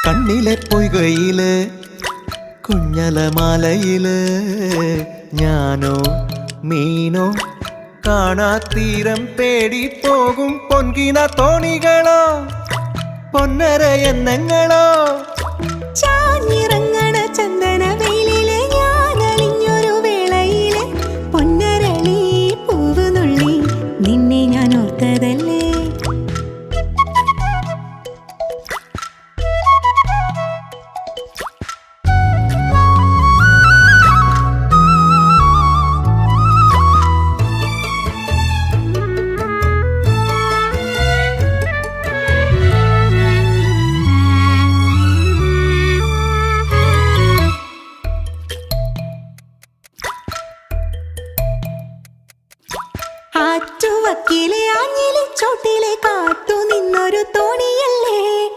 കണ്ണിലെ പൊയ്കയില് കുഞ്ഞലമാലയില് ഞാനോ മീനോ കാണാത്തീരം തേടി പോകും പൊൻകിന തോണികളോ പൊന്നര എന്നെങ്ങളോ